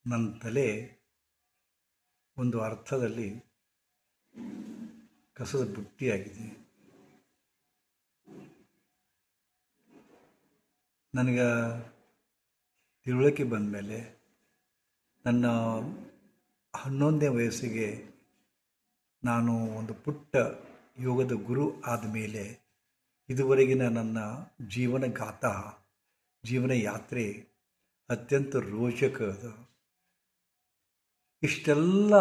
ನನ್ನ ತಲೆ ಒಂದು ಅರ್ಥದಲ್ಲಿ ಕಸದ ಬುಟ್ಟಿಯಾಗಿದೆ. ನನಗೆ ತಿಳುವಳಿಕೆ ಬಂದ ಮೇಲೆ ನನ್ನ 11ನೇ ವಯಸ್ಸಿಗೆ ನಾನು ಒಂದು ಪುಟ್ಟ ಯೋಗದ ಗುರು ಆದಮೇಲೆ ಇದುವರೆಗಿನ ನನ್ನ ಜೀವನ ಗಾಥಾ, ಜೀವನ ಯಾತ್ರೆ ಅತ್ಯಂತ ರೋಚಕ ಅದ. ಇಷ್ಟೆಲ್ಲ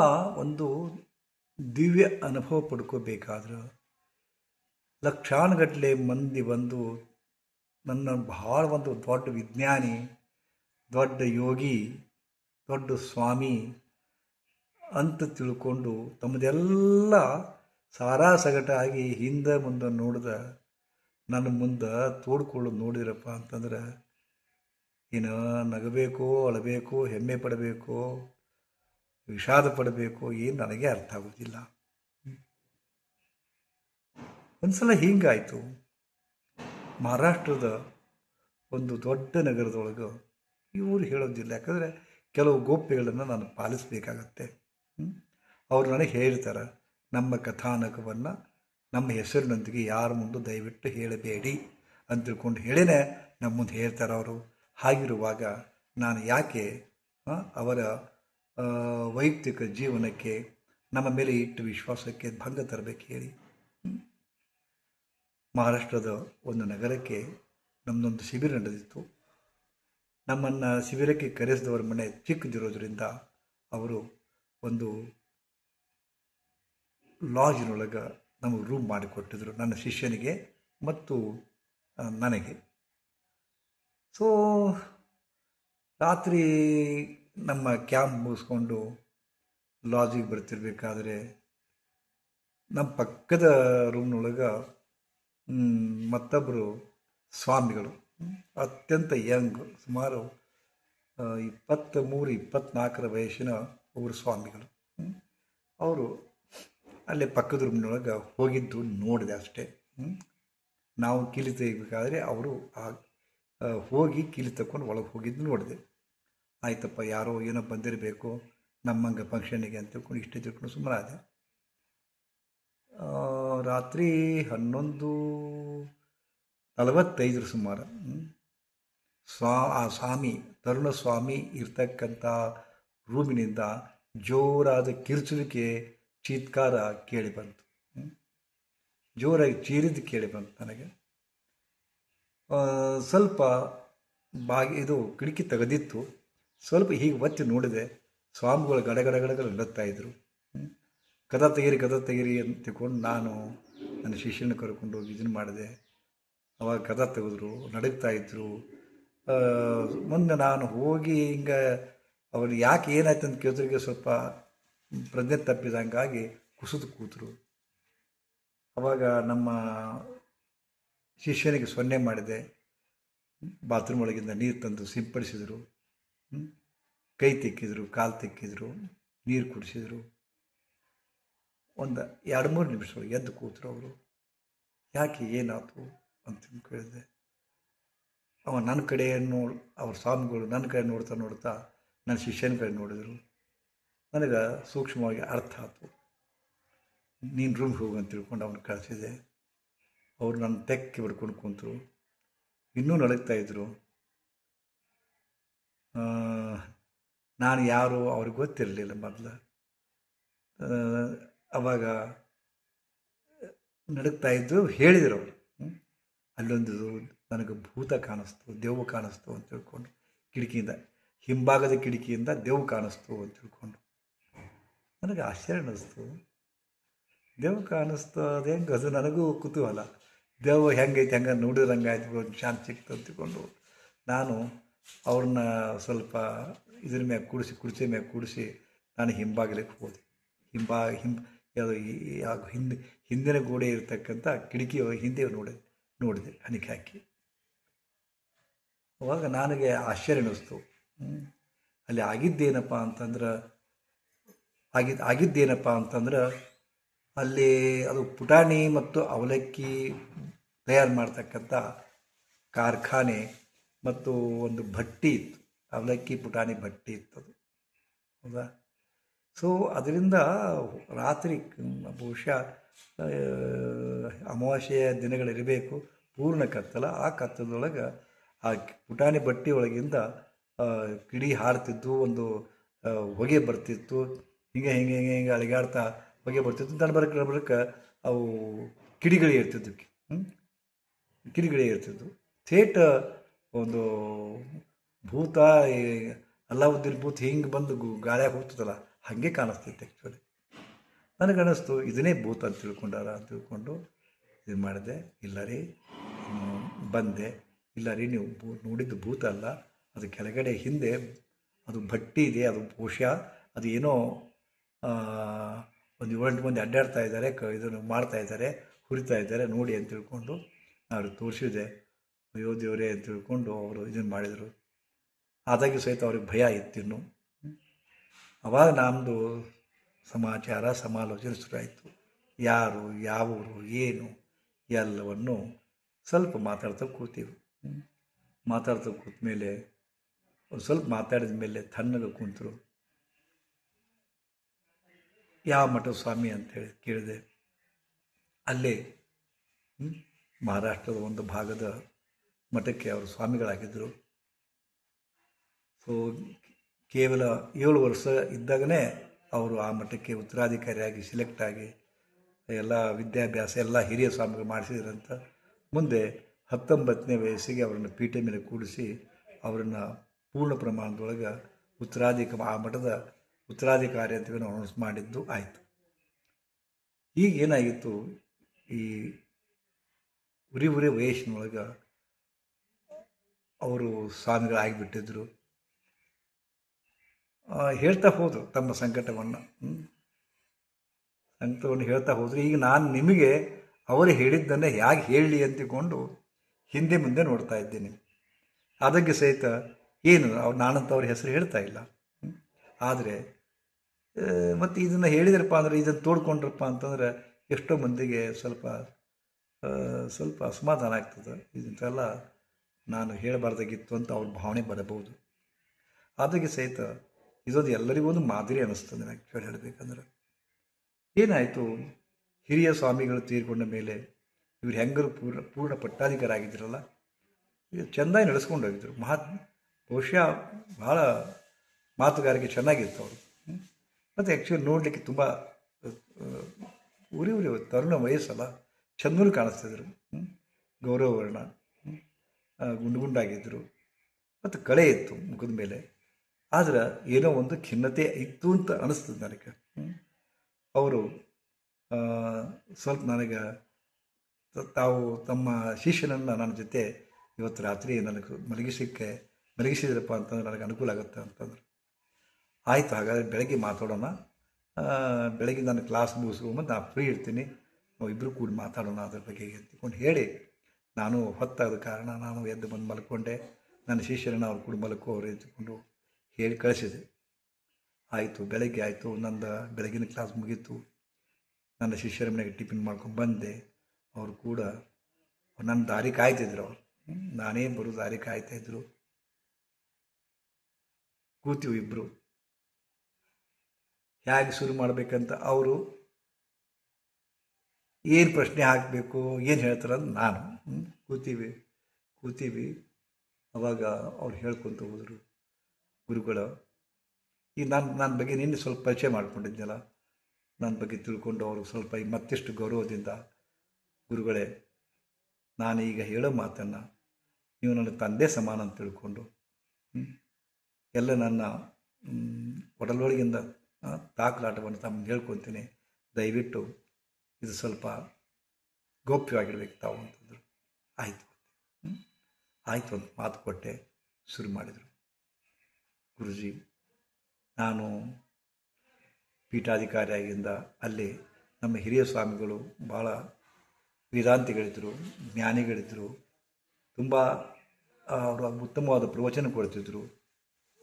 ಒಂದು ದಿವ್ಯ ಅನುಭವ ಪಡ್ಕೋಬೇಕಾದ್ರೆ ಲಕ್ಷಾನುಗಟ್ಟಲೆ ಮಂದಿ ಬಂದು ನನ್ನ ಭಾಳ ಒಂದು ದೊಡ್ಡ ವಿಜ್ಞಾನಿ, ದೊಡ್ಡ ಯೋಗಿ, ದೊಡ್ಡ ಸ್ವಾಮಿ ಅಂತ ತಿಳ್ಕೊಂಡು ತಮ್ಮದೆಲ್ಲ ಸಾರಾಸಗಟಾಗಿ ಹಿಂದೆ ಮುಂದೆ ನೋಡಿದ ನನ್ನ ಮುಂದೆ ತೋಡ್ಕೊಳ್ಳೋದು ನೋಡಿದ್ರಪ್ಪ ಅಂತಂದ್ರೆ ಏನು ನಗಬೇಕೋ, ಅಳಬೇಕೋ, ಹೆಮ್ಮೆ ಪಡಬೇಕೋ, ವಿಷಾದ ಪಡಬೇಕು, ಏನು ನನಗೆ ಅರ್ಥ ಆಗೋದಿಲ್ಲ. ಒಂದ್ಸಲ ಹೀಗಾಯಿತು. ಮಹಾರಾಷ್ಟ್ರದ ಒಂದು ದೊಡ್ಡ ನಗರದೊಳಗೆ ಇವರು ಹೇಳೋದಿಲ್ಲ, ಯಾಕಂದರೆ ಕೆಲವು ಗೋಪ್ಯಗಳನ್ನು ನಾನು ಪಾಲಿಸಬೇಕಾಗತ್ತೆ. ಅವರು ನನಗೆ ಹೇಳ್ತಾರೆ, ನಮ್ಮ ಕಥಾನಕವನ್ನು ನಮ್ಮ ಹೆಸರಿನೊಂದಿಗೆ ಯಾರ ಮುಂದೆ ದಯವಿಟ್ಟು ಹೇಳಬೇಡಿ ಅಂತ ತಿಳ್ಕೊಂಡು ಹೇಳಿನೇ ನಮ್ಮ ಮುಂದೆ ಹೇಳ್ತಾರೆ ಅವರು. ಹಾಗಿರುವಾಗ ನಾನು ಯಾಕೆ ಅವರ ವೈಯಕ್ತಿಕ ಜೀವನಕ್ಕೆ ನಮ್ಮ ಮೇಲೆ ಇಟ್ಟು ವಿಶ್ವಾಸಕ್ಕೆ ಭಂಗ ತರಬೇಕು ಹೇಳಿ. ಮಹಾರಾಷ್ಟ್ರದ ಒಂದು ನಗರಕ್ಕೆ ನಮ್ಮದೊಂದು ಶಿಬಿರ ನಡೆದಿತ್ತು. ನಮ್ಮನ್ನು ಶಿಬಿರಕ್ಕೆ ಕರೆಸಿದವರ ಮನೆ ಚಿಕ್ಕದಿರೋದ್ರಿಂದ ಅವರು ಒಂದು ಲಾಡ್ಜಿನೊಳಗೆ ನಮಗೆ ರೂಮ್ ಮಾಡಿಕೊಟ್ಟಿದ್ರು, ನನ್ನ ಶಿಷ್ಯನಿಗೆ ಮತ್ತು ನನಗೆ. ಸೊ ರಾತ್ರಿ ನಮ್ಮ ಕ್ಯಾಂಪ್ ಮುಗಿಸ್ಕೊಂಡು ಲಾಡ್ಜಿಗೆ ಬರ್ತಿರ್ಬೇಕಾದ್ರೆ ನಮ್ಮ ಪಕ್ಕದ ರೂಮ್ನೊಳಗೆ ಮತ್ತೊಬ್ಬರು ಸ್ವಾಮಿಗಳು, ಅತ್ಯಂತ ಯಂಗ್, ಸುಮಾರು 23-24 ವಯಸ್ಸಿನ ಒಬ್ಬರು ಸ್ವಾಮಿಗಳು. ಅವರು ಅಲ್ಲೇ ಪಕ್ಕದ ರೂಮ್ನೊಳಗೆ ಹೋಗಿದ್ದು ನೋಡಿದೆ ಅಷ್ಟೇ. ನಾವು ಕೀಲಿ ತೆಗಿಬೇಕಾದ್ರೆ ಅವರು ಹೋಗಿ ಕೀಲಿ ತಗೊಂಡು ಒಳಗೆ ಹೋಗಿದ್ದು ನೋಡಿದೆ. ಆಯ್ತಪ್ಪ, ಯಾರೋ ಏನೋ ಬಂದಿರಬೇಕು ನಮ್ಮಂಗೆ ಫಂಕ್ಷನಿಗೆ ಅಂತ ತಿಳ್ಕೊಂಡು ಇಷ್ಟೇ ತಿಳ್ಕೊಂಡು ಸುಮ್ಮನಾದೆ. ರಾತ್ರಿ 11:45 ಸುಮಾರು ಆ ಸ್ವಾಮಿ, ತರುಣ ಸ್ವಾಮಿ ಇರ್ತಕ್ಕಂಥ ರೂಮಿನಿಂದ ಜೋರಾದ ಕಿರುಚುವಿಕೆ, ಚೀತ್ಕಾರ ಕೇಳಿ ಬಂತು. ಜೋರಾಗಿ ಚೀರಿದ್ದು ಕೇಳಿ ಬಂತು ನನಗೆ. ಸ್ವಲ್ಪ ಇದು ಕಿಟಕಿ ತೆಗೆದಿತ್ತು. ಸ್ವಲ್ಪ ಹೀಗೆ ಒತ್ತಿ ನೋಡಿದೆ, ಸ್ವಾಮಿಗಳು ಗಡಗಡಗಡಗಳು ನಡುತ್ತಾಯಿದ್ರು. ಕದ ತೆಗೀರಿ ಅಂತ ತಿಳ್ಕೊಂಡು ನಾನು ನನ್ನ ಶಿಷ್ಯನ ಕರ್ಕೊಂಡು ಹೋಗಿ ಇದನ್ನು ಮಾಡಿದೆ. ಅವಾಗ ಕದ ತೆಗೆದ್ರು, ನಡುಗ್ತಾಯಿದ್ರು. ಮುಂದೆ ನಾನು ಹೋಗಿ ಹಿಂಗೆ ಅವ್ರು ಯಾಕೆ ಏನಾಯ್ತು ಅಂತ ಕೇಳಿದ್ರಿಗೆ ಸ್ವಲ್ಪ ಪ್ರಜ್ಞೆ ತಪ್ಪಿದಂಗಾಗಿ ಕುಸಿದು ಕೂತರು. ಅವಾಗ ನಮ್ಮ ಶಿಷ್ಯನಿಗೆ ಸೊನ್ನೆ ಮಾಡಿದೆ. ಬಾತ್ರೂಮ್ ಒಳಗಿಂದ ನೀರು ತಂದು ಸಿಂಪಡಿಸಿದರು, ಕೈ ತಿಕ್ಕಿದ್ರು, ಕಾಲು ತಿಕ್ಕಿದ್ರು, ನೀರು ಕುಡಿಸಿದ್ರು. ಒಂದು 2-3 ನಿಮಿಷ ಎದ್ದು ಕೂತರು ಅವರು. ಯಾಕೆ ಏನಾಯ್ತು ಅಂತ ಕೇಳಿದೆ. ಅವ ನನ್ನ ಕಡೆ ಅವ್ರ ಸ್ವಾಮಿಗಳು ನನ್ನ ಕಡೆ ನೋಡ್ತಾ ನನ್ನ ಶಿಷ್ಯನ ಕಡೆ ನೋಡಿದರು. ನನಗೆ ಸೂಕ್ಷ್ಮವಾಗಿ ಅರ್ಥ ಆಯ್ತು. ನೀನು ರೂಮ್ಗೆ ಹೋಗು ಅಂತ ತಿಳ್ಕೊಂಡು ಅವ್ನು ಕಳಿಸಿದೆ. ಅವರು ನನ್ನ ತೆಕ್ಕಿ ಬಿಡ್ಕೊಂಡು ಕೂತರು, ಇನ್ನೂ ನಡುಗ್ತಾಯಿದ್ರು. ನಾನು ಯಾರು ಅವ್ರಿಗೆ ಗೊತ್ತಿರಲಿಲ್ಲ ಮೊದಲು. ಅವಾಗ ನಡುಗ್ತಾಯಿದ್ರು. ಹೇಳಿದರು ಅವರು, ಅಲ್ಲೊಂದು ನನಗೆ ಭೂತ ಕಾಣಿಸ್ತು, ದೆವ್ವ ಕಾಣಿಸ್ತು ಅಂತ ತಿಳ್ಕೊಂಡು, ಕಿಟಕಿಯಿಂದ, ಹಿಂಭಾಗದ ಕಿಟಕಿಯಿಂದ ದೆವ್ವ ಕಾಣಿಸ್ತು ಅಂತ ತಿಳ್ಕೊಂಡು ನನಗೆ ಆಶ್ಚರ್ಯ ಅನ್ನಿಸ್ತು. ದೆವ್ವ ಕಾಣಿಸ್ತು, ಅದು ಹೆಂಗೆ? ಅದು ನನಗೂ ಕುತೂಹಲ. ದೆವ್ವ ಹೆಂಗೈತೆ, ಹಂಗೆ ನೋಡಿದ್ರಂಗಾಯ್ತು, ಒಂದು ಶಾಂತಿ ಸಿಕ್ತು ಅಂತ ತಿಳ್ಕೊಂಡು ನಾನು ಅವ್ರನ್ನ ಸ್ವಲ್ಪ ಇದ್ರ ಮ್ಯಾಗ ಕುರ್ಚಿ ಮ್ಯಾಗ ಕೂಡಿಸಿ ನಾನು ಹಿಂಭಾಗಲಿಕ್ಕೆ ಹೋದೆ. ಹಿಂದಿನ ಗೋಡೆ ಇರತಕ್ಕಂಥ ಕಿಟಕಿ ಹಿಂದೆ ನೋಡಿದೆ ಹಣಿಕೆ ಹಾಕಿ. ಅವಾಗ ನನಗೆ ಆಶ್ಚರ್ಯ ಅನ್ನಿಸ್ತು. ಅಲ್ಲಿ ಆಗಿದ್ದೇನಪ್ಪ ಅಂತಂದ್ರೆ ಅಲ್ಲಿ ಅದು ಪುಟಾಣಿ ಮತ್ತು ಅವಲಕ್ಕಿ ತಯಾರು ಮಾಡ್ತಕ್ಕಂಥ ಕಾರ್ಖಾನೆ ಮತ್ತು ಒಂದು ಭಟ್ಟಿ ಇತ್ತು, ಅವಲಕ್ಕಿ ಪುಟಾಣಿ ಭಟ್ಟಿ ಇತ್ತು ಅದು. ಹೌದಾ. ಸೊ ಅದರಿಂದ ರಾತ್ರಿ ಬಹುಶಃ ಅಮಾವಾಸ್ಯೆಯ ದಿನಗಳಿರಬೇಕು, ಪೂರ್ಣ ಕತ್ತಲ. ಆ ಕತ್ತಲದೊಳಗೆ ಆ ಪುಟಾಣಿ ಬಟ್ಟೆ ಒಳಗಿಂದ ಕಿಡಿ ಹಾರ್ತಿದ್ದು, ಒಂದು ಹೊಗೆ ಬರ್ತಿತ್ತು, ಹಿಂಗೆ ಹಿಂಗೆ ಹಿಂಗೆ ಹಿಂಗೆ ಅಳಿಗಾಡ್ತಾ ಹೊಗೆ ಬರ್ತಿತ್ತು. ತಡಬರಕ್ಕೆ ಅವು ಕಿಡಿಗಳಿ ಇರ್ತಿದ್ವು, ಕಿಡಿಗಳಿ ಇರ್ತಿದ್ವು. ಥೇಟ್ ಒಂದು ಭೂತ, ಅಲ್ಲಾವುದ್ದೀನ್ ಭೂತ ಹಿಂಗೆ ಬಂದು ಗಾಳಿಯಾಗ ಹೋಗ್ತದಲ್ಲ ಹಾಗೆ ಕಾಣಿಸ್ತಿತ್ತು. ಆ್ಯಕ್ಚುಲಿ ನನಗನ್ನಿಸ್ತು ಇದನ್ನೇ ಭೂತ ಅಂತ ತಿಳ್ಕೊಂಡಾರ ಅಂತ ತಿಳ್ಕೊಂಡು ಇದು ಮಾಡಿದೆ. ಇಲ್ಲ ರೀ, ಬಂದೆ. ಇಲ್ಲ ರೀ, ನೀವು ನೋಡಿದ್ದು ಭೂತ ಅಲ್ಲ, ಅದು ಕೆಳಗಡೆ ಹಿಂದೆ ಅದು ಭಟ್ಟಿ ಇದೆ, ಅದು ಬಹುಶಃ ಅದು ಏನೋ ಒಂದು 7-8 ಮಂದಿ ಅಡ್ಡಾಡ್ತಾ ಇದ್ದಾರೆ, ಇದನ್ನು ಮಾಡ್ತಾ ಇದ್ದಾರೆ, ಹುರಿತಾ ಇದ್ದಾರೆ ನೋಡಿ ಅಂತ ತಿಳ್ಕೊಂಡು ಅವ್ರಿಗೆ ತೋರಿಸಿದೆ. ಅಯ್ಯೋ ದೇವರೇ ಅಂತ ತಿಳ್ಕೊಂಡು ಅವರು ಇದನ್ನು ಮಾಡಿದರು. ಆದಾಗ್ಯೂ ಸಹಿತ ಅವ್ರಿಗೆ ಭಯ ಇತ್ತಿನ್ನು. ಅವಾಗ ನಮ್ಮದು ಸಮಾಚಾರ ಸಮಾಲೋಚನೆ ಶುರುವಾಯಿತು. ಯಾರು, ಯಾವ ಊರು, ಏನು ಎಲ್ಲವನ್ನು ಸ್ವಲ್ಪ ಮಾತಾಡ್ತಾ ಕೂತೀವಿ. ಮಾತಾಡ್ತಾ ಕೂತ ಮೇಲೆ ಒಂದು ಸ್ವಲ್ಪ ಮಾತಾಡಿದ ಮೇಲೆ ತಣ್ಣಗೆ ಕೂತರು. ಯಾವ ಮಠದ ಸ್ವಾಮಿ ಅಂತೇಳಿ ಕೇಳಿದೆ. ಅಲ್ಲೇ ಮಹಾರಾಷ್ಟ್ರದ ಒಂದು ಭಾಗದ ಮಠಕ್ಕೆ ಅವರು ಸ್ವಾಮಿಗಳಾಗಿದ್ದರು. ಸೊ ಕೇವಲ 7 ವರ್ಷ ಇದ್ದಾಗಲೇ ಅವರು ಆ ಮಠಕ್ಕೆ ಉತ್ತರಾಧಿಕಾರಿಯಾಗಿ ಸಿಲೆಕ್ಟ್ ಆಗಿ ಎಲ್ಲ ವಿದ್ಯಾಭ್ಯಾಸ ಎಲ್ಲ ಹಿರಿಯ ಸ್ವಾಮಿಗಳು ಮಾಡಿಸಿದ್ರಂತ. ಮುಂದೆ 19ನೇ ವಯಸ್ಸಿಗೆ ಅವರನ್ನು ಪೀಠೆ ಮೇಲೆ ಕೂಡಿಸಿ ಅವರನ್ನು ಪೂರ್ಣ ಪ್ರಮಾಣದೊಳಗೆ ಆ ಮಠದ ಉತ್ತರಾಧಿಕಾರಿ ಅಂತ ಅನೌನ್ಸ್ ಮಾಡಿದ್ದು ಆಯಿತು. ಈಗ ಏನಾಗಿತ್ತು, ಈ ಉರಿ ವಯಸ್ಸಿನೊಳಗೆ ಅವರು ಸ್ವಾಮಿಗಳಾಗಿಬಿಟ್ಟಿದ್ರು. ಹೇಳ್ತಾ ಹೋದರು ತಮ್ಮ ಸಂಕಟವನ್ನು ಹೇಳ್ತಾ ಹೋದರು. ಈಗ ನಾನು ನಿಮಗೆ ಅವರು ಹೇಳಿದ್ದನ್ನು ಹೇಗೆ ಹೇಳಲಿ ಅಂತಿಕೊಂಡು ಹಿಂದೆ ಮುಂದೆ ನೋಡ್ತಾ ಇದ್ದೀನಿ. ಅದಕ್ಕೆ ಸಹಿತ ಏನು ನಾನಂತ ಅವ್ರ ಹೆಸರು ಹೇಳ್ತಾ ಇಲ್ಲ. ಆದರೆ ಮತ್ತು ಇದನ್ನು ಹೇಳಿದ್ರಪ್ಪ ಅಂದರೆ, ಇದನ್ನು ತೋಡ್ಕೊಂಡ್ರಪ್ಪ ಅಂತಂದ್ರೆ ಎಷ್ಟೋ ಮಂದಿಗೆ ಸ್ವಲ್ಪ ಅಸಮಾಧಾನ ಆಗ್ತದೆ. ಇದನ್ನೆಲ್ಲ ನಾನು ಹೇಳಬಾರ್ದಾಗಿತ್ತು ಅಂತ ಅವ್ರ ಭಾವನೆ ಬರಬಹುದು. ಅದಕ್ಕೆ ಸಹಿತ ಇದೊಂದು ಎಲ್ಲರಿಗೂ ಒಂದು ಮಾದರಿ ಅನ್ನಿಸ್ತದೆ. ಆ್ಯಕ್ಚುಲಿ ಹೇಳಬೇಕಂದ್ರೆ ಏನಾಯಿತು, ಹಿರಿಯ ಸ್ವಾಮಿಗಳು ತೀರ್ಕೊಂಡ ಮೇಲೆ ಇವ್ರು ಹೆಂಗರು ಪೂರ್ಣ ಪಟ್ಟಾಧಿಕಾರ ಆಗಿದ್ರಲ್ಲ, ಚೆಂದಾಗಿ ನಡೆಸ್ಕೊಂಡು ಹೋಗಿದ್ರು. ಬಹುಶಃ ಭಾಳ ಮಾತುಗಾರಿಕೆ ಚೆನ್ನಾಗಿತ್ತು ಅವರು. ಮತ್ತು ಆ್ಯಕ್ಚುಲಿ ನೋಡಲಿಕ್ಕೆ ತುಂಬ ಉರಿ ತರುಣ ವಯಸ್ಸಲ್ಲ, ಚಂದೂ ಕಾಣಿಸ್ತಿದ್ರು. ಗೌರವವರ್ಣ, ಗುಂಡಾಗಿದ್ದರು ಮತ್ತು ಕಳೆ ಇತ್ತು ಮುಖದ ಮೇಲೆ. ಆದರೆ ಏನೋ ಒಂದು ಖಿನ್ನತೆ ಇತ್ತು ಅಂತ ಅನ್ನಿಸ್ತದೆ ನನಗೆ. ಅವರು ಸ್ವಲ್ಪ ನನಗೆ ತಾವು ತಮ್ಮ ಶಿಷ್ಯನನ್ನು ನನ್ನ ಜೊತೆ ಇವತ್ತು ರಾತ್ರಿ ನನಗೆ ಮಲಗಿಸಿದ್ರಪ್ಪ ಅಂತಂದ್ರೆ ನನಗೆ ಅನುಕೂಲ ಆಗುತ್ತೆ ಅಂತಂದ್ರೆ, ಆಯಿತು ಹಾಗಾದರೆ ಬೆಳಗ್ಗೆ ಮಾತಾಡೋಣ, ಬೆಳಗ್ಗೆ ನಾನು ಕ್ಲಾಸ್ ಮುಗಿಸ್ಕೊಂಬಂದು ನಾನು ಫ್ರೀ ಇರ್ತೀನಿ, ನಾವು ಇಬ್ಬರು ಕೂಡ ಮಾತಾಡೋಣ ಅದ್ರ ಬಗ್ಗೆ ಅಂದ್ಕೊಂಡು ಹೇಳಿ, ನಾನು ಹೊತ್ತಾದ ಕಾರಣ ನಾನು ಎದ್ದು ಬಂದು ಮಲ್ಕೊಂಡೆ. ನನ್ನ ಶಿಷ್ಯರನ್ನು ಅವ್ರು ಕೂಡ ಮಲ್ಕೋರು ಎದ್ದುಕೊಂಡು ಹೇಳಿ ಕಳಿಸಿದೆ. ಆಯಿತು, ಬೆಳಗ್ಗೆ ಆಯಿತು, ನಂದು ಬೆಳಗಿನ ಕ್ಲಾಸ್ ಮುಗೀತು. ನನ್ನ ಶಿಷ್ಯರ ಮನೆಗೆ ಟಿಫಿನ್ ಮಾಡ್ಕೊಂಡು ಬಂದೆ. ಅವರು ಕೂಡ ನನ್ನ ದಾರಿ ಕಾಯ್ತಿದ್ರು. ಅವರು ನಾನೇ ಬರೋ ದಾರಿ ಕಾಯ್ತಾಯಿದ್ರು. ಕೂತೀವಿ ಇಬ್ಬರು. ಹೇಗೆ ಶುರು ಮಾಡಬೇಕಂತ ಅವರು ಏನು ಪ್ರಶ್ನೆ ಹಾಕಬೇಕು, ಏನು ಹೇಳ್ತಾರಂತ ನಾನು ಕೂತೀವಿ. ಅವಾಗ ಅವ್ರು ಹೇಳ್ಕೊತ ಹೋದರು. ಗುರುಗಳು, ಈಗ ನನ್ನ ಬಗ್ಗೆ ನಿನ್ನೆ ಸ್ವಲ್ಪ ಪರಿಚಯ ಮಾಡ್ಕೊಂಡಿದ್ದೆನಲ್ಲ, ನನ್ನ ಬಗ್ಗೆ ತಿಳ್ಕೊಂಡು ಅವರು ಸ್ವಲ್ಪ ಮತ್ತಿಷ್ಟು ಗೌರವದಿಂದ, ಗುರುಗಳೇ, ನಾನೀಗ ಹೇಳೋ ಮಾತನ್ನು ನೀವು ನನ್ನ ತಂದೆ ಸಮಾನ ಅಂತ ತಿಳ್ಕೊಂಡು ಎಲ್ಲ ನನ್ನ ಒಡಲೊಳಗಿಂದ ದಾಖಲಾಟವನ್ನು ತಮ್ಮನ್ನು ಹೇಳ್ಕೊತೀನಿ. ದಯವಿಟ್ಟು ಇದು ಸ್ವಲ್ಪ ಗೌಪ್ಯವಾಗಿರ್ಬೇಕು ತಾವು ಅಂತಂದರು. ಆಯಿತು ಅಂತ ಮಾತು ಕೊಟ್ಟೆ. ಶುರು ಮಾಡಿದರು. ಗುರುಜಿ, ನಾನು ಪೀಠಾಧಿಕಾರಿಯಾಗಿಂದ ಅಲ್ಲಿ ನಮ್ಮ ಹಿರಿಯ ಸ್ವಾಮಿಗಳು ಭಾಳ ವೇದಾಂತಿಗಳಿದ್ದರು, ಜ್ಞಾನಿಗಳಿದ್ದರು, ತುಂಬ ಅವರು ಉತ್ತಮವಾದ ಪ್ರವಚನ ಕೊಡ್ತಿದ್ದರು,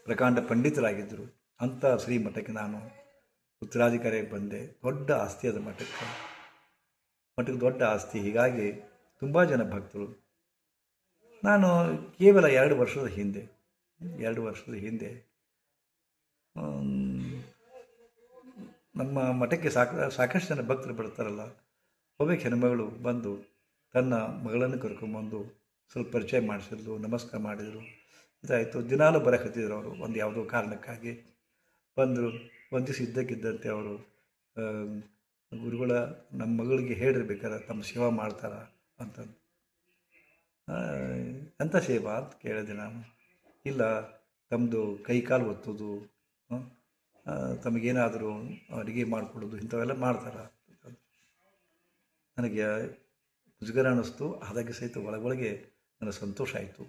ಪ್ರಕಾಂಡ ಪಂಡಿತರಾಗಿದ್ದರು. ಅಂಥ ಶ್ರೀಮಠಕ್ಕೆ ನಾನು ಉತ್ತರಾಧಿಕಾರಿಯಾಗಿ ಬಂದೆ. ದೊಡ್ಡ ಆಸ್ತಿ ಅದು ಮಠಕ್ಕೆ ದೊಡ್ಡ ಆಸ್ತಿ. ಹೀಗಾಗಿ ತುಂಬ ಜನ ಭಕ್ತರು. ನಾನು ಕೇವಲ 2 ವರ್ಷದ ಹಿಂದೆ ನಮ್ಮ ಮಠಕ್ಕೆ ಸಾಕಷ್ಟು ಜನ ಭಕ್ತರು ಬರ್ತಾರಲ್ಲ, ಒಬ್ಬ ಹೆಣ್ಮಗಳು ಬಂದು ತನ್ನ ಮಗಳನ್ನು ಕರ್ಕೊಂಬಂದು ಸ್ವಲ್ಪ ಪರಿಚಯ ಮಾಡಿಸಿದ್ಲು, ನಮಸ್ಕಾರ ಮಾಡಿದರು, ಇದಾಯಿತು. ದಿನಾಲೂ ಬರಕತ್ತಿದ್ರು ಅವರು ಒಂದು ಯಾವುದೋ ಕಾರಣಕ್ಕಾಗಿ ಬಂದರು. ಒಂದು ದಿವಸ ಇದ್ದಕ್ಕಿದ್ದಂತೆ ಅವರು ಗುರುಗಳ ನಮ್ಮ ಮಗಳಿಗೆ ಹೇಳಿರ್ಬೇಕಾರೆ ತಮ್ಮ ಸೇವಾ ಮಾಡ್ತಾರ ಅಂತಂದು. ಎಂಥ ಸೇವಾ ಅಂತ ಕೇಳಿದೆ ನಾನು. ಇಲ್ಲ, ತಮ್ಮದು ಕೈ ಕಾಲು ಒತ್ತೋದು, ತಮಗೇನಾದರೂ ಅಡುಗೆ ಮಾಡಿಕೊಡೋದು ಇಂಥವೆಲ್ಲ ಮಾಡ್ತಾರೆ. ನನಗೆ ಮುಜುಗರ ಅನ್ನಿಸ್ತು, ಆದಾಗೆ ಸಹಿತ ಒಳಗೊಳಗೆ ನನಗೆ ಸಂತೋಷ ಆಯಿತು.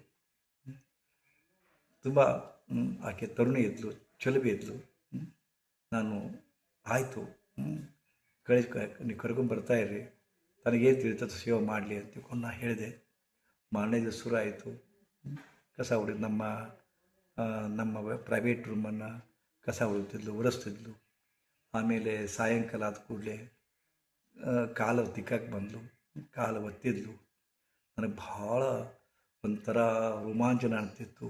ತುಂಬ ಆಕೆ ತರುಣಿ ಇದ್ಲು, ಚಲುವೆ ಇದ್ಲು. ನಾನು ಆಯಿತು, ನೀವು ಕರ್ಕೊಂಬರ್ತಾ ಇರ್ರಿ, ತನಗೇನು ತಿಳಿತದ ಸೇವೆ ಮಾಡಲಿ ಅಂತ ತಿಳ್ಕೊಂಡು ನಾ ಹೇಳಿದೆ. ಮಾರನೇ ದಿವಸ ಶುರು ಆಯಿತು. ಕಸ ಹೊಡೆದು ನಮ್ಮ ಪ್ರೈವೇಟ್ ರೂಮನ್ನು ಕಸ ಹೊಡಿತಿದ್ಲು, ಒರೆಸ್ತಿದ್ಲು. ಆಮೇಲೆ ಸಾಯಂಕಾಲ ಆದ ಕೂಡಲೇ ಕಾಲು ತಿಕ್ಕಕ್ಕೆ ಬಂದಳು, ಕಾಲು ಒತ್ತಿದ್ಲು. ನನಗೆ ಭಾಳ ಒಂಥರ ರೋಮಾಂಚನ ಆಗ್ತಿತ್ತು.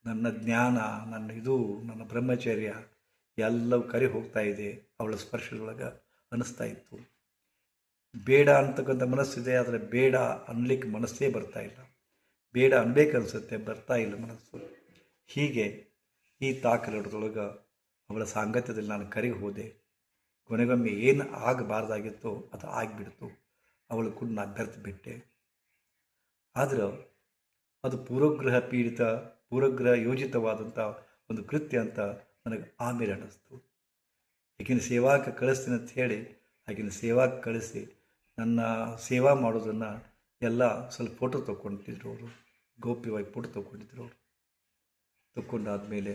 ನನ್ನ ಜ್ಞಾನ, ನನ್ನ ಬ್ರಹ್ಮಚರ್ಯ ಎಲ್ಲವೂ ಕರಿ ಹೋಗ್ತಾ ಇದೆ ಅವಳ ಸ್ಪರ್ಶದೊಳಗೆ ಅನ್ನಿಸ್ತಾ ಇತ್ತು. ಬೇಡ ಅಂತಕ್ಕಂಥ ಮನಸ್ಸಿದೆ, ಆದರೆ ಬೇಡ ಅನ್ಲಿಕ್ಕೆ ಮನಸ್ಸೇ ಬರ್ತಾ ಇಲ್ಲ. ಬೇಡ ಅನ್ಬೇಕನ್ಸುತ್ತೆ, ಬರ್ತಾ ಇಲ್ಲ ಮನಸ್ಸು. ಹೀಗೆ ಈ ತಾಕಲೊಳಗೆ ಅವಳ ಸಾಂಗತ್ಯದಲ್ಲಿ ನಾನು ಕರಿಗೆ ಹೋದೆ. ಕೊನೆಗೊಮ್ಮೆ ಏನು ಆಗಬಾರ್ದಾಗಿತ್ತೋ ಅದು ಆಗಿಬಿಡ್ತು. ಅವಳು ಕೂಡ ನಾನು ಬೆರೆತು ಬಿಟ್ಟೆ. ಆದ್ರೆ ಅದು ಪೂರ್ವಗ್ರಹ ಯೋಜಿತವಾದಂಥ ಒಂದು ಕೃತ್ಯ ಅಂತ ನನಗೆ ಆಮೇಲೆ ಅನ್ನಿಸ್ತು. ಈಗಿನ ಸೇವಾಕ್ಕೆ ಕಳಿಸ್ತೀನಿ ಅಂತ ಹೇಳಿ ಆಕಿನ ಸೇವಾಕ್ಕೆ ಕಳಿಸಿ ನನ್ನ ಸೇವಾ ಮಾಡೋದನ್ನು ಎಲ್ಲ ಸ್ವಲ್ಪ ಫೋಟೋ ತೊಗೊಂಡಿದ್ರು ಅವರು, ಗೌಪ್ಯವಾಗಿ ಫೋಟೋ ತೊಗೊಂಡಿದ್ರು ಅವರು. ತೊಗೊಂಡಾದ್ಮೇಲೆ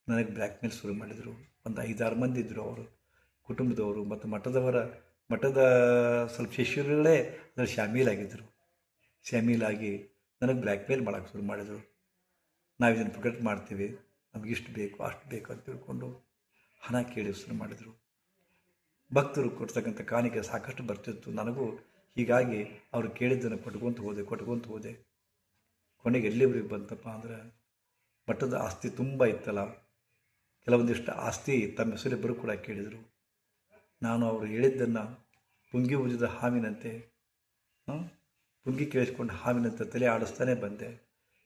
ನನಗೆ ಬ್ಲ್ಯಾಕ್ ಮೇಲ್ ಶುರು ಮಾಡಿದರು. ಒಂದು 5-6 ಮಂದಿ ಇದ್ದರು ಅವರು, ಕುಟುಂಬದವರು ಮತ್ತು ಮಠದ ಸ್ವಲ್ಪ ಶಿಷ್ಯರುಗಳೇ ಅದರಲ್ಲಿ ಶಾಮೀಲಾಗಿ ನನಗೆ ಬ್ಲ್ಯಾಕ್ ಮೇಲ್ ಮಾಡೋಕ್ಕೆ ಶುರು ಮಾಡಿದರು. ನಾವು ಇದನ್ನು ಪ್ರಕಟ ಮಾಡ್ತೀವಿ, ನಮಗಿಷ್ಟು ಬೇಕು ಅಷ್ಟು ಬೇಕು ಅಂತ ತಿಳ್ಕೊಂಡು ಹಣ ಕೇಳಿ ಶುರು ಮಾಡಿದರು. ಭಕ್ತರು ಕೊಡ್ತಕ್ಕಂಥ ಕಾಣಿಕೆ ಸಾಕಷ್ಟು ಬರ್ತಿತ್ತು ನನಗೂ. ಹೀಗಾಗಿ ಅವರು ಕೇಳಿದ್ದನ್ನು ಕೊಟ್ಕೊತ ಹೋದೆ. ಕೊನೆಗೆ ಎಲ್ಲಿವರೆಗೆ ಬಂತಪ್ಪ ಅಂದ್ರೆ, ಮಠದ ಆಸ್ತಿ ತುಂಬ ಇತ್ತಲ್ಲ, ಕೆಲವೊಂದಿಷ್ಟು ಆಸ್ತಿ ತಮ್ಮ ಹೆಸರಿಬ್ಬರು ಕೂಡ ಕೇಳಿದರು. ನಾನು ಅವರು ಹೇಳಿದ್ದನ್ನು ಪುಂಗಿ ಉಜ್ಜಿದ ಹಾವಿನಂತೆ, ಪುಂಗಿ ಕೇಳಿಸ್ಕೊಂಡು ಹಾವಿನಂತೆ ತಲೆ ಆಡಿಸ್ತಾನೆ ಬಂದೆ.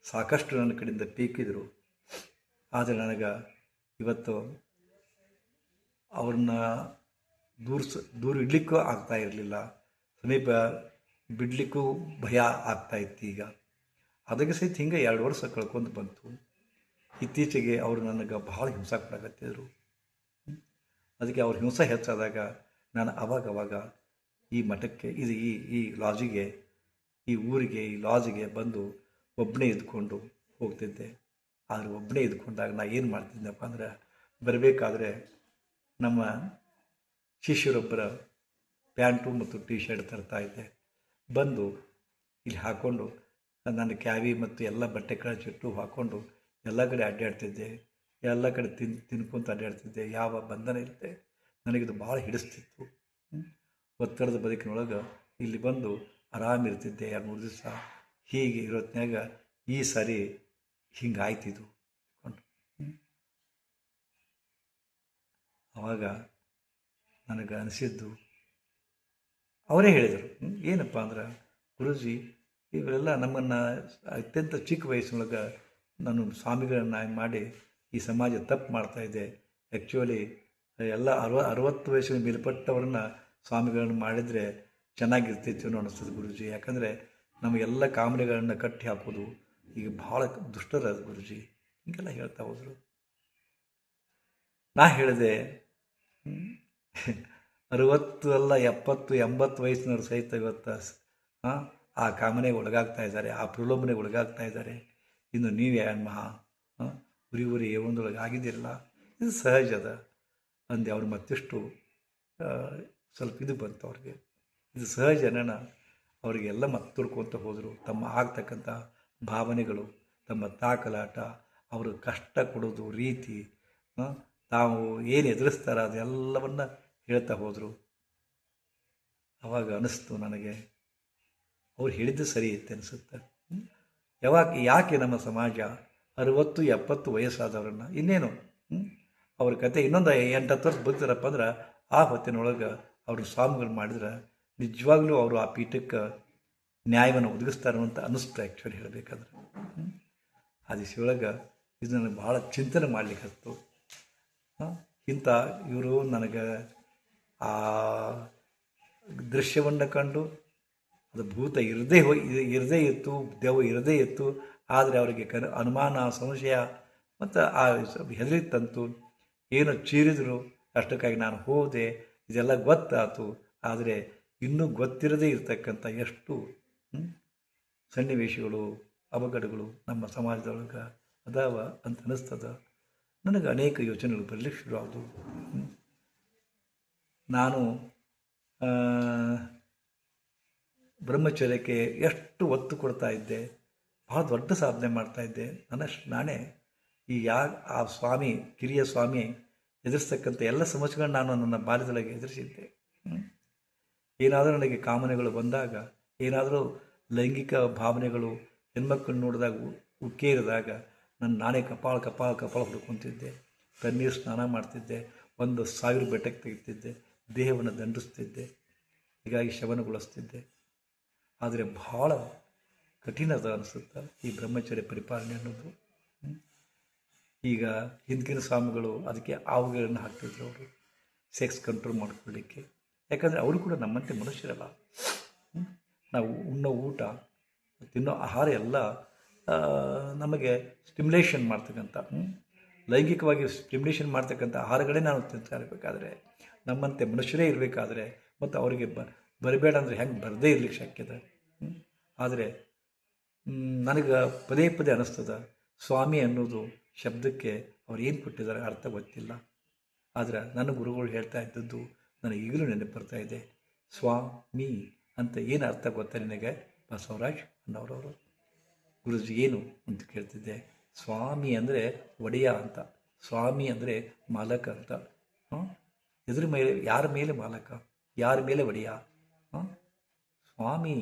ಸಾಕಷ್ಟು ನನ್ನ ಕಡೆಯಿಂದ ಪೀಕಿದರು. ಆದರೆ ನನಗೆ ಇವತ್ತು ಅವ್ರನ್ನ ದೂರ ಇಡಲಿಕ್ಕೂ ಆಗ್ತಾ ಇರಲಿಲ್ಲ, ಸಮೀಪ ಬಿಡಲಿಕ್ಕೂ ಭಯ ಆಗ್ತಾಯಿತ್ತು. ಈಗ ಅದಕ್ಕೆ ಸಹಿತ ಹಿಂಗೆ 2 ವರ್ಷ ಕಳ್ಕೊಂಡು ಬಂತು. ಇತ್ತೀಚೆಗೆ ಅವರು ನನಗೆ ಭಾಳ ಹಿಂಸೆ ಕೊಡಕತ್ತಿದ್ರು. ಅದಕ್ಕೆ ಅವ್ರ ಹಿಂಸೆ ಹೆಚ್ಚಾದಾಗ ನಾನು ಅವಾಗವಾಗ ಈ ಮಠಕ್ಕೆ ಈ ಲಾಜಿಗೆ, ಈ ಊರಿಗೆ, ಈ ಲಾಜಿಗೆ ಬಂದು ಒಬ್ಬನೇ ಇದ್ಕೊಂಡು ಹೋಗ್ತಿದ್ದೆ. ಆದರೆ ಒಬ್ಬನೇ ಇದ್ಕೊಂಡಾಗ ನಾನು ಏನು ಮಾಡ್ತಿದ್ದೆನಪ್ಪ ಅಂದ್ರೆ, ಬರಬೇಕಾದ್ರೆ ನಮ್ಮ ಶಿಷ್ಯರೊಬ್ಬರ ಪ್ಯಾಂಟು ಮತ್ತು ಟಿ ಶರ್ಟ್ ತರ್ತಾಯಿದ್ದೆ. ಬಂದು ಇಲ್ಲಿ ಹಾಕ್ಕೊಂಡು ನನ್ನ ಕ್ಯಾವಿ ಮತ್ತು ಎಲ್ಲ ಬಟ್ಟೆ ಕಳಚಿಟ್ಟು ಹಾಕ್ಕೊಂಡು ಎಲ್ಲ ಕಡೆ ಅಡ್ಡಾಡ್ತಿದ್ದೆ. ಎಲ್ಲ ಕಡೆ ತಿನ್ಕೊಂತ ಅಡ್ಡಾಡ್ತಿದ್ದೆ. ಯಾವ ಬಂಧನ ಇಲ್ಲದೆ ನನಗಿದು ಭಾಳ ಹಿಡಿಸ್ತಿತ್ತು. ಒತ್ತಡದ ಬದುಕಿನೊಳಗೆ ಇಲ್ಲಿ ಬಂದು ಆರಾಮಿರ್ತಿದ್ದೆ 2-3 ದಿವಸ. ಹೀಗೆ ಇರೋತ್ನಾಗ ಈ ಸಾರಿ ಹಿಂಗಾಯ್ತಿದ್ದು. ಆವಾಗ ನನಗೆ ಅನಿಸಿದ್ದು, ಅವರೇ ಹೇಳಿದರು, ಏನಪ್ಪ ಅಂದ್ರೆ, ಗುರೂಜಿ ಇವರೆಲ್ಲ ನಮ್ಮನ್ನು ಅತ್ಯಂತ ಚಿಕ್ಕ ವಯಸ್ಸಿನೊಳಗೆ ನಾನು ಸ್ವಾಮಿಗಳನ್ನ ಮಾಡಿ ಈ ಸಮಾಜ ತಪ್ಪು ಮಾಡ್ತಾಯಿದ್ದೆ. ಆ್ಯಕ್ಚುಲಿ ಎಲ್ಲ 60 ವಯಸ್ಸಿನ ಮೇಲ್ಪಟ್ಟವ್ರನ್ನ ಸ್ವಾಮಿಗಳನ್ನು ಮಾಡಿದರೆ ಚೆನ್ನಾಗಿರ್ತಿತ್ತು ಅನ್ನಿಸ್ತದೆ ಗುರೂಜಿ. ಯಾಕಂದರೆ ನಮಗೆಲ್ಲ ಕಾಮನೆಗಳನ್ನು ಕಟ್ಟಿ ಹಾಕೋದು ಈಗ ಭಾಳ ದುಷ್ಟರ ಗುರೂಜಿ, ಹೀಗೆಲ್ಲ ಹೇಳ್ತಾ ಹೋದರು. ನಾ ಹೇಳಿದೆ, 60 ಅಲ್ಲ 70, 80 ವಯಸ್ಸಿನವ್ರು ಸಹಿತ ಇವತ್ತು ಆ ಕಾಮನೆಗೆ ಒಳಗಾಗ್ತಾ ಇದ್ದಾರೆ, ಆ ಪ್ರಲೋಭನೆಗೆ ಒಳಗಾಗ್ತಾ ಇದ್ದಾರೆ. ಇನ್ನು ನೀವು ಏನು ಮಹಾ ಉರಿ ಒಂದೊಳಗೆ ಆಗಿದ್ದಿರಲ್ಲ, ಇದು ಸಹಜದ ಅಂದೆ. ಅವ್ರು ಮತ್ತಿಷ್ಟು ಸ್ವಲ್ಪ ಇದು ಬಂತು ಅವ್ರಿಗೆ, ಇದು ಸಹಜನ. ಅವರಿಗೆಲ್ಲ ಮತ್ತೆ ತುರ್ಕೊತ ಹೋದರು. ತಮ್ಮ ಆಗ್ತಕ್ಕಂಥ ಭಾವನೆಗಳು, ತಮ್ಮ ತಾಕಲಾಟ, ಅವರು ಕಷ್ಟ ಕೊಡೋದು ರೀತಿ, ತಾವು ಏನು ಎದುರಿಸ್ತಾರ ಅದೆಲ್ಲವನ್ನು ಹೇಳ್ತಾ ಹೋದರು. ಆವಾಗ ಅನ್ನಿಸ್ತು ನನಗೆ, ಅವ್ರು ಹೇಳಿದ್ದು ಸರಿ ಇತ್ತು ಅನಿಸುತ್ತೆ. ಯಾಕೆ ನಮ್ಮ ಸಮಾಜ 60-70 ವಯಸ್ಸಾದವರನ್ನು ಇನ್ನೇನು ಅವ್ರ ಕತೆ ಇನ್ನೊಂದು 8-10 ವರ್ಷ ಬದುಕ್ತಾರಪ್ಪ ಅಂದ್ರೆ ಆ ಹೊತ್ತಿನೊಳಗೆ ಅವರು ಸ್ವಾಮಿಗಳು ಮಾಡಿದ್ರೆ ನಿಜವಾಗ್ಲೂ ಅವರು ಆ ಪೀಠಕ್ಕೆ ನ್ಯಾಯವನ್ನು ಒದಗಿಸ್ತಾರೆ ಅಂತ ಅನ್ನಿಸ್ತು ಆ್ಯಕ್ಚುಲಿ ಹೇಳಬೇಕಾದ್ರೆ. ಆ ದಿವಸೊಳಗೆ ಇದು ನನಗೆ ಭಾಳ ಚಿಂತನೆ ಮಾಡ್ಲಿಕ್ಕೆ ಹತ್ತು. ಇಂಥ ಇವರು ನನಗೆ ಆ ದೃಶ್ಯವನ್ನು ಕಂಡು ಅದು ಭೂತ ಇರದೇ ಇತ್ತು, ದೆವ್ವ ಇರದೇ ಇತ್ತು. ಆದರೆ ಅವರಿಗೆ ಅನುಮಾನ, ಸಂಶಯ ಮತ್ತು ಆ ಹೆದರಿ ತಂತು. ಏನು ಚೀರಿದ್ರು ಅಷ್ಟಕ್ಕಾಗಿ ನಾನು ಹೋದೆ, ಇದೆಲ್ಲ ಗೊತ್ತಾಯ್ತು. ಆದರೆ ಇನ್ನೂ ಗೊತ್ತಿರದೇ ಇರತಕ್ಕಂಥ ಎಷ್ಟು ಸನ್ನಿವೇಶಗಳು, ಅವಘಡಗಳು ನಮ್ಮ ಸಮಾಜದೊಳಗೆ ಅದಾವ ಅಂತ ಅನ್ನಿಸ್ತದ. ನನಗೆ ಅನೇಕ ಯೋಚನೆಗಳು ಬರಲಿಕ್ಕೆ ಶುರು ಆದವು. ನಾನು ಬ್ರಹ್ಮಚರ್ಯಕ್ಕೆ ಎಷ್ಟು ಒತ್ತು ಕೊಡ್ತಾ ಇದ್ದೆ, ಭಾಳ ದೊಡ್ಡ ಸಾಧನೆ ಮಾಡ್ತಾಯಿದ್ದೆ. ನನ್ನಷ್ಟು ನಾನೇ ಈ ಆ ಸ್ವಾಮಿ, ಕಿರಿಯ ಸ್ವಾಮಿ ಎದುರಿಸ್ತಕ್ಕಂಥ ಎಲ್ಲ ಸಮಸ್ಯೆಗಳನ್ನ ನಾನು ನನ್ನ ಬಾಲ್ಯದೊಳಗೆ ಎದುರಿಸಿದ್ದೆ. ಏನಾದರೂ ನನಗೆ ಕಾಮನೆಗಳು ಬಂದಾಗ, ಏನಾದರೂ ಲೈಂಗಿಕ ಭಾವನೆಗಳು ಹೆಣ್ಮಕ್ಕಳು ನೋಡಿದಾಗ ಉಕ್ಕೇರಿದಾಗ ನಾನೇ ಕಪಾಳ ಹುಡ್ಕೊತಿದ್ದೆ. ತಣ್ಣೀರು ಸ್ನಾನ ಮಾಡ್ತಿದ್ದೆ, 1,000 ಬೆಟ್ಟಕ್ಕೆ ತೆಗಿತಿದ್ದೆ, ದೇಹವನ್ನು ದಂಡಿಸ್ತಿದ್ದೆ, ಹೀಗಾಗಿ ಶವನಗೊಳಿಸ್ತಿದ್ದೆ. ಆದರೆ ಭಾಳ ಕಠಿಣದ ಅನಿಸುತ್ತೆ ಈ ಬ್ರಹ್ಮಚರ್ಯ ಪರಿಪಾಲನೆ ಅನ್ನೋದು. ಈಗ ಹಿಂದಿನ ಸ್ವಾಮಿಗಳು ಅದಕ್ಕೆ ಆವುಗಳನ್ನು ಹಾಕ್ತಿದ್ರು ಅವರು, ಸೆಕ್ಸ್ ಕಂಟ್ರೋಲ್ ಮಾಡ್ಕೊಳ್ಳಿಕ್ಕೆ. ಯಾಕಂದರೆ ಅವರು ಕೂಡ ನಮ್ಮಂತೆ ಮನುಷ್ಯರಲ್ಲ. ನಾವು ಉಣ್ಣೋ ಊಟ, ತಿನ್ನೋ ಆಹಾರ ಎಲ್ಲ ನಮಗೆ ಸ್ಟಿಮ್ಯುಲೇಷನ್ ಮಾಡ್ತಕ್ಕಂಥ, ಲೈಂಗಿಕವಾಗಿ ಸ್ಟಿಮ್ಯುಲೇಷನ್ ಮಾಡ್ತಕ್ಕಂಥ ಆಹಾರಗಳೇ ನಾವು ತಿಂತಾ ಇರಬೇಕಾದ್ರೆ, ನಮ್ಮಂತೆ ಮನುಷ್ಯರೇ ಇರಬೇಕಾದ್ರೆ ಮತ್ತು ಅವರಿಗೆ ಬರಬೇಡ ಅಂದರೆ ಹೆಂಗೆ ಬರದೇ ಇರಲಿಕ್ಕೆ ಶಕ್ಯದ. ಆದರೆ ನನಗೆ ಪದೇ ಪದೇ ಅನ್ನಿಸ್ತದ, ಸ್ವಾಮಿ ಅನ್ನೋದು ಶಬ್ದಕ್ಕೆ ಅವ್ರು ಏನು ಕೊಟ್ಟಿದ್ದಾರೆ ಅರ್ಥ ಗೊತ್ತಿಲ್ಲ. ಆದರೆ ನನ್ನ ಗುರುಗಳು ಹೇಳ್ತಾ ಇದ್ದದ್ದು ನನಗೆ ಈಗಲೂ ನೆನಪು ಬರ್ತಾ ಇದೆ. ಸ್ವಾಮಿ ಅಂತ ಏನು ಅರ್ಥ ಗೊತ್ತಾ ನಿನಗೆ ಬಸವರಾಜ್ ಅನ್ನೋರವರು? ಗುರುಜಿ ಏನು ಅಂತ ಕೇಳ್ತಿದ್ದೆ. ಸ್ವಾಮಿ ಅಂದರೆ ಒಡೆಯ ಅಂತ, ಸ್ವಾಮಿ ಅಂದರೆ ಮಾಲಕ ಅಂತ. ಎದುರು ಮೇಲೆ ಯಾರ ಮೇಲೆ ಮಾಲಕ, ಯಾರ ಮೇಲೆ ಒಡೆಯ? ಸ್ವಾಮಿ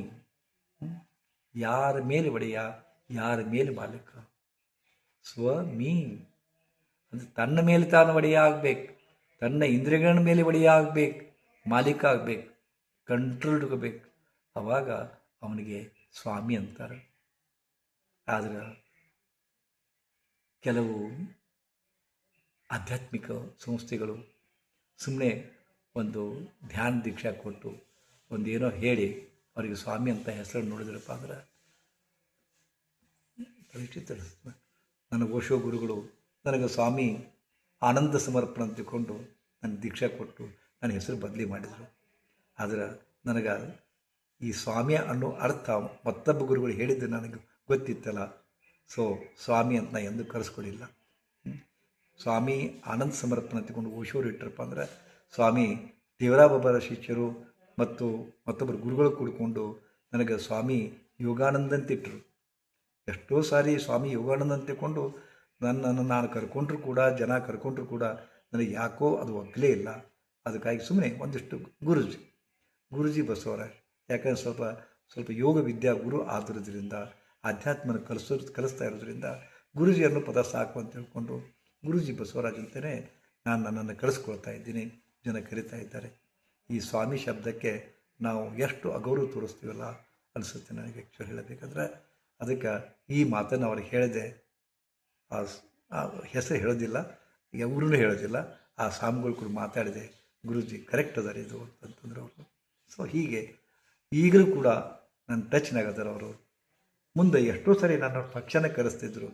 ಯಾರ ಮೇಲೆ ಒಡೆಯ, ಯಾರ ಮೇಲೆ ಮಾಲಕ? ಸ್ವಮಿ ಅಂದರೆ ತನ್ನ ಮೇಲೆ ತಾನು ಒಡೆಯ ಆಗಬೇಕು, ತನ್ನ ಇಂದ್ರಿಯಗಳ ಮೇಲೆ ಒಡೆಯ ಆಗಬೇಕು, ಮಾಲೀಕ ಆಗಬೇಕು, ಕಂಟ್ರೋಲ್ ಇಟ್ಕೋಬೇಕು. ಆವಾಗ ಅವನಿಗೆ ಸ್ವಾಮಿ ಅಂತಾರೆ. ಆದರೆ ಕೆಲವು ಆಧ್ಯಾತ್ಮಿಕ ಸಂಸ್ಥೆಗಳು ಸುಮ್ಮನೆ ಒಂದು ಧ್ಯಾನ ದೀಕ್ಷಾ ಕೊಟ್ಟು ಒಂದೇನೋ ಹೇಳಿ ಅವರಿಗೆ ಸ್ವಾಮಿ ಅಂತ ಹೆಸರು ನೋಡಿದ್ರಪ್ಪ ಅಂದ್ರೆ ಪರಿಚಿತರಿಸ್ತದೆ. ನನ್ನ ಓಶೋ ಗುರುಗಳು ನನಗೆ ಸ್ವಾಮಿ ಆನಂದ ಸಮರ್ಪಣ ಅಂತ ತಿಳ್ಕೊಂಡು ನನ್ನ ದೀಕ್ಷಾ ಕೊಟ್ಟು ನನ್ನ ಹೆಸರು ಬದಲಿ ಮಾಡಿದರು. ಆದರೆ ನನಗೆ ಈ ಸ್ವಾಮಿ ಅನ್ನೋ ಅರ್ಥ ಮತ್ತೊಬ್ಬ ಗುರುಗಳು ಹೇಳಿದ್ದು ನನಗೆ ಗೊತ್ತಿತ್ತಲ್ಲ. ಸೊ ಸ್ವಾಮಿ ಅಂತ ನಾನು ಎಂದೂ ಕರೆಸ್ಕೊಳ್ಳಿಲ್ಲ. ಸ್ವಾಮಿ ಆನಂದ ಸಮರ್ಪಣೆ ತಗೊಂಡು ಓಶೋರು ಇಟ್ಟರಪ್ಪ ಅಂದರೆ ಸ್ವಾಮಿ ದೇವರಾಬಬ್ಬರ ಶಿಷ್ಯರು ಮತ್ತು ಮತ್ತೊಬ್ಬರು ಗುರುಗಳು ಕೂಡಿಕೊಂಡು ನನಗೆ ಸ್ವಾಮಿ ಯೋಗಾನಂದಂತಿಟ್ಟರು. ಎಷ್ಟೋ ಸಾರಿ ಸ್ವಾಮಿ ಯೋಗಾನಂದ ಅಂತ ತಿಳ್ಕೊಂಡು ನನ್ನನ್ನು ನಾನು ಕರ್ಕೊಂಡ್ರು ಕೂಡ, ಜನ ಕರ್ಕೊಂಡ್ರು ಕೂಡ ನನಗೆ ಯಾಕೋ ಅದು ಒಗ್ಗಲೇ ಇಲ್ಲ. ಅದಕ್ಕಾಗಿ ಸುಮ್ಮನೆ ಒಂದಿಷ್ಟು ಗುರುಜಿ ಬಸವರಾಜ್, ಯಾಕಂದ್ರೆ ಸ್ವಲ್ಪ ಯೋಗ ವಿದ್ಯಾ ಗುರು ಆದುದರಿಂದ, ಆಧ್ಯಾತ್ಮನ ಕಲಿಸ್ತಾ ಇರೋದ್ರಿಂದ ಗುರುಜಿ ಅನ್ನೋ ಪದ ಸಾಕು ಅಂತ ತಿಳ್ಕೊಂಡು ಗುರುಜಿ ಬಸವರಾಜ್ ಅಂತಲೇ ನಾನು ನನ್ನನ್ನು ಕಳಿಸ್ಕೊಳ್ತಾ ಇದ್ದೀನಿ. ಜನ ಕರೀತಾ ಇದ್ದಾರೆ. ಈ ಸ್ವಾಮಿ ಶಬ್ದಕ್ಕೆ ನಾವು ಎಷ್ಟು ಅಗೌರವ ತೋರಿಸ್ತೀವಲ್ಲ ಅನಿಸುತ್ತೆ ನನಗೆ ಆ್ಯಕ್ಚುಲಿ ಹೇಳಬೇಕಂದ್ರೆ. ಅದಕ್ಕೆ ಈ ಮಾತನ್ನು ಅವ್ರಿಗೆ ಹೇಳಿದೆ. ಆ ಹೆಸರು ಹೇಳೋದಿಲ್ಲ, ఎవರೂ ಹೇಳೋದಿಲ್ಲ. ಆ ಸ್ವಾಮಿಗಳು ಕೂಡ ಮಾತಾಡಿದೆ, ಗುರುಜಿ ಕರೆಕ್ಟ್ ಅದಾರ ಇದು ಅಂತಂತಂದ್ರೆ ಅವರು. ಸೊ ಹೀಗೆ ಈಗಲೂ ಕೂಡ ನನ್ನ ಟಚ್ನಾಗದಾರ ಅವರು. ಮುಂದೆ ಎಷ್ಟೋ ಸರಿ ನನ್ನ ಫಂಕ್ಷನ್ಗೆ ಕರೆಸ್ತಿದ್ರು,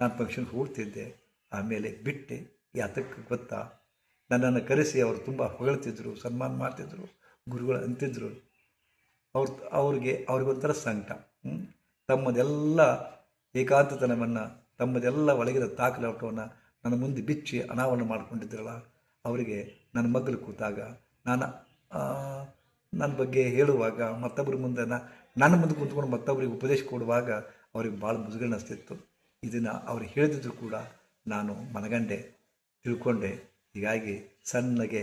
ನಾನು ಫಂಕ್ಷನ್ಗೆ ಹೋಗ್ತಿದ್ದೆ. ಆಮೇಲೆ ಬಿಟ್ಟೆ. ಯಾತಕ್ಕೆ ಗೊತ್ತಾ? ನನ್ನನ್ನು ಕರೆಸಿ ಅವರು ತುಂಬ ಹೊಗಳ್ತಿದ್ರು, ಸನ್ಮಾನ ಮಾಡ್ತಿದ್ರು, ಗುರುಗಳು ಅಂತಿದ್ರು. ಅವ್ರಿಗೊಂಥರ ಸಂಕಟ. ತಮ್ಮದೆಲ್ಲ ಏಕಾಂತತನವನ್ನು, ತಮ್ಮದೆಲ್ಲ ಒಳಗಿದ ತಾಕಲಾಟವನ್ನು ನನ್ನ ಮುಂದೆ ಬಿಚ್ಚಿ ಅನಾವರಣ ಮಾಡ್ಕೊಂಡಿದ್ರಲ್ಲ, ಅವರಿಗೆ ನನ್ನ ಮಗ್ಗಲು ಕೂತಾಗ ನಾನು ನನ್ನ ಬಗ್ಗೆ ಹೇಳುವಾಗ ಮತ್ತೊಬ್ಬರ ಮುಂದೆ ನನ್ನ ಮುಂದೆ ಕೂತ್ಕೊಂಡು ಮತ್ತೊಬ್ಬರಿಗೆ ಉಪದೇಶ ಕೊಡುವಾಗ ಅವ್ರಿಗೆ ಭಾಳ ಮುಜುಗರ ಅನಿಸ್ತಿತ್ತು. ಇದನ್ನು ಅವ್ರು ಹೇಳಿದ್ರು ಕೂಡ ನಾನು ಮನಗಂಡೆ, ತಿಳ್ಕೊಂಡೆ. ಹೀಗಾಗಿ ಸಣ್ಣಗೆ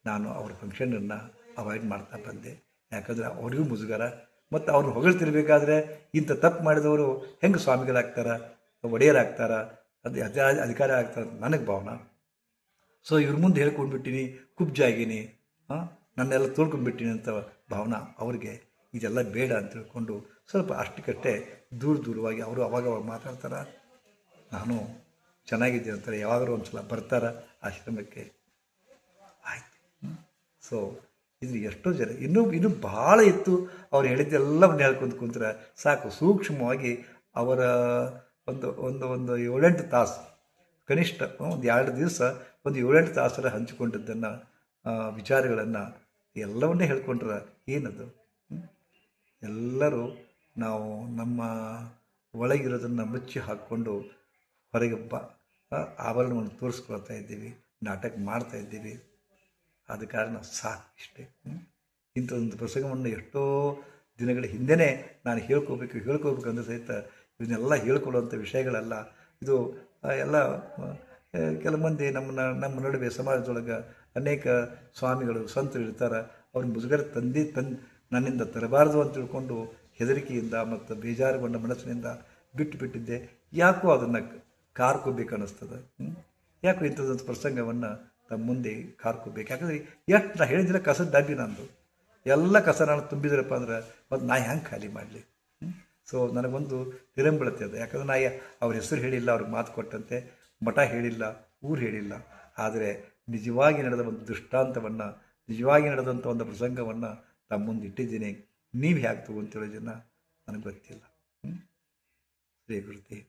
ನಾನು ಅವ್ರ ಫಂಕ್ಷನನ್ನು ಅವಾಯ್ಡ್ ಮಾಡ್ತಾ ಬಂದೆ. ಯಾಕಂದರೆ ಅವ್ರಿಗೂ ಮುಜುಗರ, ಮತ್ತು ಅವ್ರನ್ನ ಹೊಗಳ್ತಿರ್ಬೇಕಾದ್ರೆ ಇಂಥ ತಪ್ಪು ಮಾಡಿದವರು ಹೆಂಗೆ ಸ್ವಾಮಿಗಳಾಗ್ತಾರ, ಒಡೆಯರಾಗ್ತಾರ, ಅಧಿಕಾರ ಆಗ್ತಾರೆ ನನಗೆ ಭಾವನ. ಸೊ ಇವ್ರ ಮುಂದೆ ಹೇಳ್ಕೊಂಡ್ಬಿಟ್ಟಿನಿ, ಕುಬ್ಜಾಗಿನಿ, ನನ್ನೆಲ್ಲ ತೊಳ್ಕೊಂಡ್ಬಿಟ್ಟಿನಿ ಅಂತ ಭಾವನಾ ಅವ್ರಿಗೆ ಇದೆಲ್ಲ ಬೇಡ ಅಂತ ತಿಳ್ಕೊಂಡು ಸ್ವಲ್ಪ ಅಷ್ಟಕ್ಕಷ್ಟೇ ದೂರವಾಗಿ ಅವರು ಅವಾಗ ಮಾತಾಡ್ತಾರೆ. ನಾನು ಚೆನ್ನಾಗಿದ್ದೆ ಅಂತಾರೆ, ಯಾವಾಗಲೂ ಒಂದು ಸಲ ಬರ್ತಾರೆ ಆಶ್ರಮಕ್ಕೆ. ಆಯ್ತು. ಸೊ ಇದು ಎಷ್ಟೋ ಜನ ಇನ್ನೂ ಭಾಳ ಇತ್ತು. ಅವ್ರು ಹೇಳಿದ್ದೆಲ್ಲವನ್ನು ಹೇಳ್ಕೊಂಡು ಕುಂತ್ರೆ ಸಾಕು. ಸೂಕ್ಷ್ಮವಾಗಿ ಅವರ ಒಂದು 7-8 ತಾಸು ಕನಿಷ್ಠ ಒಂದು 2 ದಿವಸ ಒಂದು 7-8 ತಾಸರ ಹಂಚಿಕೊಂಡಿದ್ದನ್ನು ವಿಚಾರಗಳನ್ನು ಎಲ್ಲವನ್ನೇ ಹೇಳ್ಕೊಂಡ್ರೆ ಏನದು. ಎಲ್ಲರೂ ನಾವು ನಮ್ಮ ಒಳಗಿರೋದನ್ನು ಮುಚ್ಚಿ ಹಾಕ್ಕೊಂಡು ಹೊರಗೆ ಆಭರಣವನ್ನು ತೋರಿಸ್ಕೊಳ್ತಾ ಇದ್ದೀವಿ, ನಾಟಕ ಮಾಡ್ತಾ ಇದ್ದೀವಿ. ಆದ ಕಾರಣ ಸಾಕು ಇಷ್ಟೇ. ಇಂಥದ್ದೊಂದು ಪ್ರಸಂಗವನ್ನು ಎಷ್ಟೋ ದಿನಗಳ ಹಿಂದೆಯೇ ನಾನು ಹೇಳ್ಕೋಬೇಕು ಅಂದ್ರೆ ಸಹಿತ ಇದನ್ನೆಲ್ಲ ಹೇಳ್ಕೊಳ್ಳುವಂಥ ವಿಷಯಗಳಲ್ಲ. ಇದು ಎಲ್ಲ ಕೆಲ ಮಂದಿ ನಮ್ಮ ನಡುವೆ ಸಮಾಜದೊಳಗೆ ಅನೇಕ ಸ್ವಾಮಿಗಳು ಸಂತರು ಇರ್ತಾರೆ. ಅವ್ರ ಮುಜುಗರ ನನ್ನಿಂದ ತರಬಾರದು ಅಂತ ತಿಳ್ಕೊಂಡು ಹೆದರಿಕೆಯಿಂದ ಮತ್ತು ಬೇಜಾರುಗೊಂಡ ಮನಸ್ಸಿನಿಂದ ಬಿಟ್ಟಿದ್ದೆ. ಯಾಕೋ ಅದನ್ನು ಕಾರ್ಕೋಬೇಕು ಅನ್ನಿಸ್ತದೆ. ಯಾಕೋ ಇಂಥದ್ದೊಂದು ಪ್ರಸಂಗವನ್ನು ತಮ್ಮ ಮುಂದೆ ಕಾರ್ಕೋಬೇಕು. ಯಾಕಂದರೆ ಎಷ್ಟು ನಾ ಹೇಳಿದ್ರೆ ಕಸದ ಡಬ್ಬಿ ನಂದು, ಎಲ್ಲ ಕಸ ನಾನು ತುಂಬಿದ್ರಪ್ಪ ಅಂದ್ರೆ ಮತ್ತು ನಾ ಹೆಂಗೆ ಖಾಲಿ ಮಾಡಲಿ. ಸೊ ನನಗೊಂದು ವಿರಂಬಳತೆ ಅದು. ಯಾಕಂದ್ರೆ ನಾ ಅವ್ರ ಹೆಸರು ಹೇಳಿಲ್ಲ, ಅವ್ರಿಗೆ ಮಾತು ಕೊಟ್ಟಂತೆ, ಮಠ ಹೇಳಿಲ್ಲ, ಊರು ಹೇಳಿಲ್ಲ. ಆದರೆ ನಿಜವಾಗಿ ನಡೆದ ಒಂದು ದೃಷ್ಟಾಂತವನ್ನು, ನಿಜವಾಗಿ ನಡೆದಂಥ ಒಂದು ಪ್ರಸಂಗವನ್ನು ತಮ್ಮ ಮುಂದೆ ಇಟ್ಟಿದ್ದೀನಿ. ನೀವು ಹೇಗೆ ತಗೊಂತೇಳೋದನ್ನು ನನಗೆ ಗೊತ್ತಿಲ್ಲ. ಶ್ರೀ ಗುರುದೇವ್.